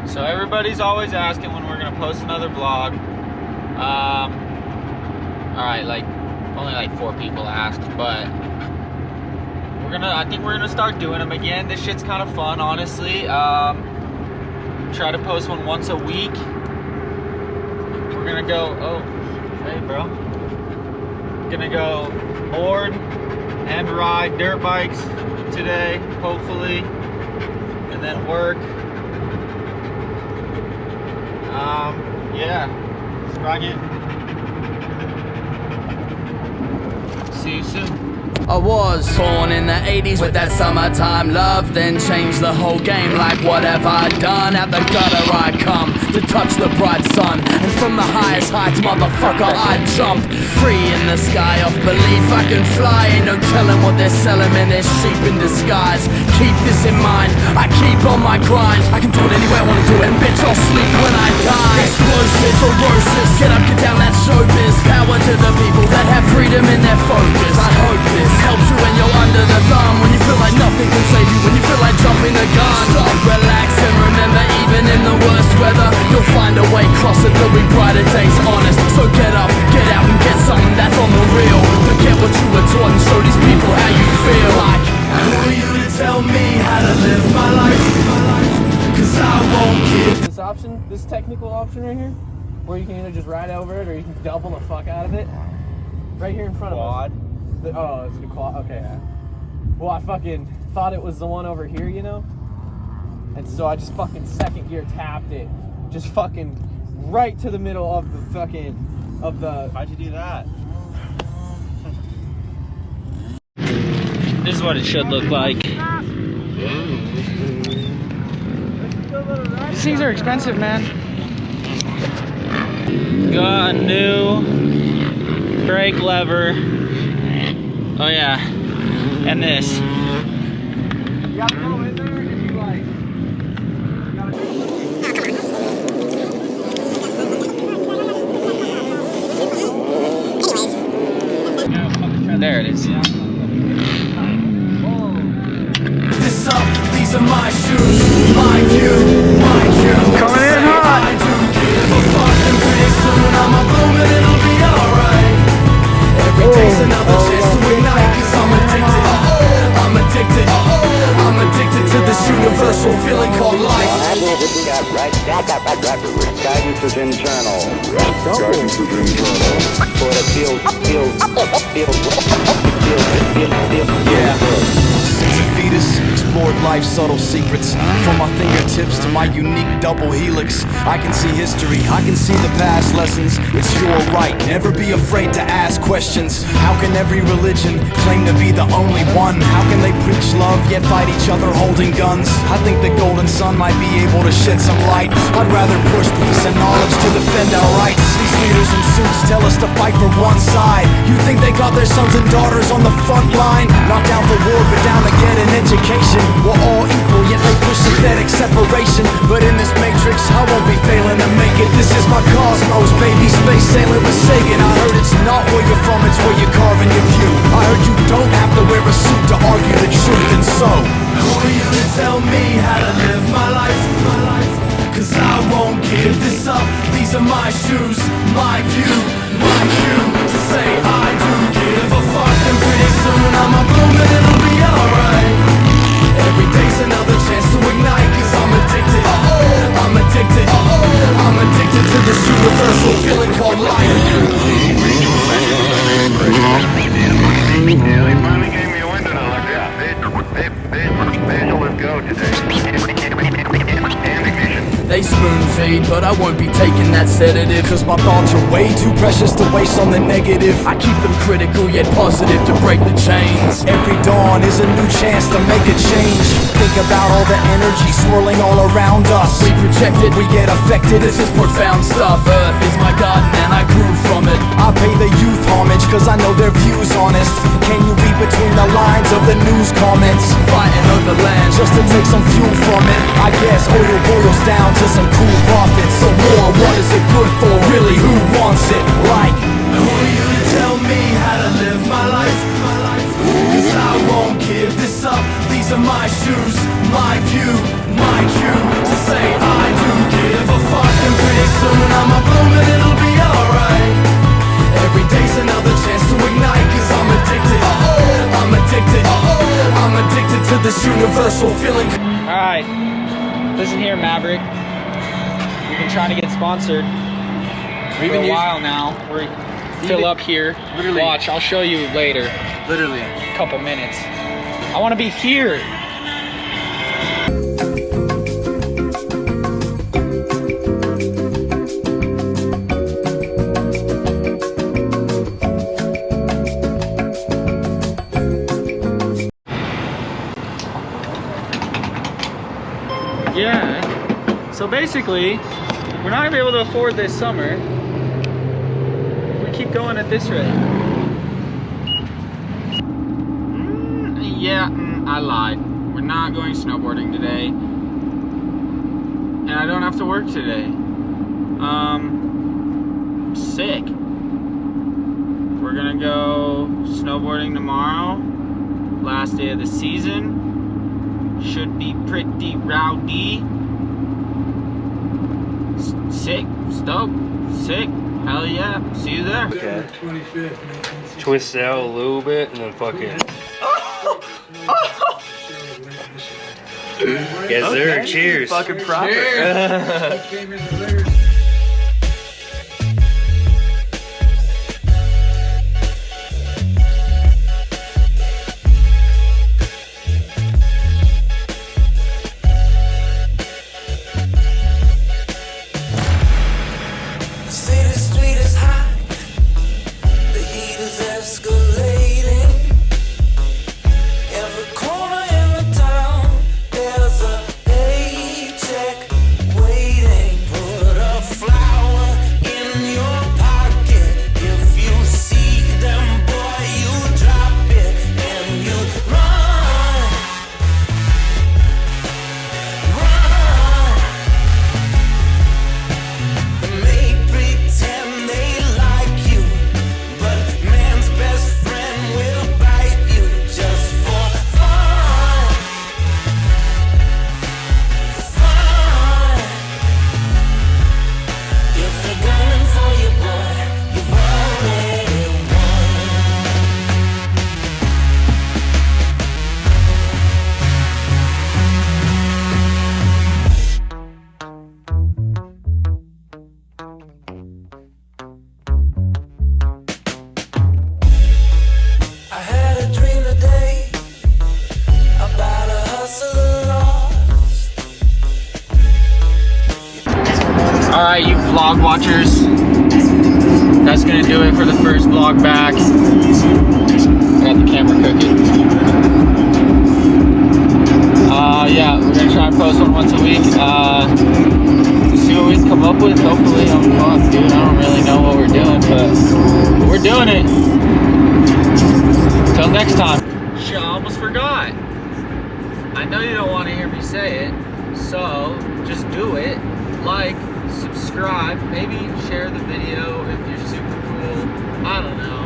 So everybody's always asking when we're gonna post another vlog. Alright, like only like 4 people asked, but I think we're gonna start doing them again. This shit's kind of fun, honestly. Try to post one once a week. We're gonna go, oh, hey bro. Gonna go board and ride dirt bikes today, hopefully, and then work. Yeah, rock it. See you soon. I was born in the 80s with that summertime love, then changed the whole game. Like what have I done? Out the gutter I come to touch the bright sun, and from the highest heights, motherfucker, I jump. Free in the sky of belief, I can fly. Ain't no telling what they're selling, man, they're sheep in disguise. Keep this in mind, I keep on my grind. I can do it any way I wanna do it, and bitch, I'll sleep when I die. Explosive, ferocious, get up, get down, that's showbiz. Power to the people that have freedom in their focus. I hope this helps you when you're under the thumb, when you feel like nothing can save you, when you feel like jumping the gun. Stop, relax, and remember, even in the worst weather, you'll find a way, cross it, there'll be brighter days, honest. So get up, get out, and get something that's on the real. Forget what you were taught and show these people how you feel. Like, who are you to tell me how to live my life? Cause I won't give. This option, this technical option right here, where you can either just ride over it or you can double the fuck out of it. Right here in front of us. Oh, it's the quad. Okay. Well, I fucking thought it was the one over here, you know? And so I just fucking second gear tapped it. Just fucking right to the middle of the fucking, of the... How'd you do that? This is what it should look like. These things are expensive, man. Got a new brake lever. Oh yeah, and this. You gotta go in there and you like... There it is. This up, these are my shoes, my view, my cue. Coming in hot. I do give a fuck, and pretty soon I'm a bloom and it'll be alright. Every day's another chance to ignite, cause I'm addicted. I'm addicted. I'm addicted to this universal feeling called life. Guidance is internal. Guidance is internal. For the field. Yeah. Since a fetus, explored life's subtle secrets. From my fingertips to my unique double helix, I can see history, I can see the past lessons. It's your right, never be afraid to ask questions. How can every religion claim to be the only one? How can they preach love yet fight each other holding guns? I think the golden sun might be able to shed some light. I'd rather push peace and knowledge to defend our rights. These leaders in suits tell us to fight for one side. You think they got their sons and daughters on the front line? Not down for war, but down to get an education. We're all equal, yet they push synthetic separation. But in this matrix, I won't be failing to make it. This is my cosmos, baby, space sailing with Sagan. I heard it's not where you're from, it's where you're carving your view. I heard you don't have to wear a suit to argue the truth, and so who are you to tell me how to live my life? Cause I won't give this up. These are my shoes, my view, my cue to say I do give a fuck. And pretty soon I'm a bloom and it'll be alright. Every day's another chance to ignite, cause I'm addicted. I'm addicted. I'm addicted to this universal feeling called life. Yeah, they finally gave me a window to look at. Visual, let's go today. And ignition. They spoon feed, but I won't be taking that sedative. Cause my thoughts are way too precious to waste on the negative. I keep them critical yet positive to break the chains. Every dawn is a new chance to make a change. Think about all the energy swirling all around us. We project it, we get affected. This is profound stuff. Earth is my garden and I grew from it. I pay the youth homage cause I know their views honest. Can you read between the lines of the news comments? Fighting over land just to take some fuel from it. I guess oil boils down to some cool profits. So more, what is it good for? Really, who wants it? Like, who are you to tell me how to live my life? Cause I won't give this up. These are my shoes, my view, my cue to say I do this universal feeling. All right, listen here, Maverick. We've been trying to get sponsored for a while now. We're fill up here. Literally. Watch, I'll show you later. Literally. A couple minutes. I want to be here. Yeah. So basically, we're not gonna be able to afford this summer if we keep going at this rate. I lied. We're not going snowboarding today. And I don't have to work today. Sick. We're gonna go snowboarding tomorrow. Last day of the season. Should be pretty rowdy. Sick, stoked, sick, hell yeah, see you there. Okay. Twist it out a little bit and then fucking. Yes, sir. Cheers. Fucking proper. City street is hot, the heat is escalating. Every corner in the town, there's a paycheck waiting. Put a flower in your pocket. If you see them, boy, you drop it and you run, run. They may pretend they like you, but man's best friend will bite you just for fun. Fun. If they're gunning for you, boy, you've already won. I had a dream today about a hustler lost. All right, you vlog watchers, that's gonna do it for the first vlog back. I got the camera cooking. Yeah, we're gonna try and post one once a week. See what we can come up with, hopefully. Oh fuck, dude, I don't really know what we're doing, but we're doing it. Till next time. Shit, I almost forgot. I know you don't want to hear me say it, so just do it. Like, subscribe, maybe share the video if you're super cool. I don't know.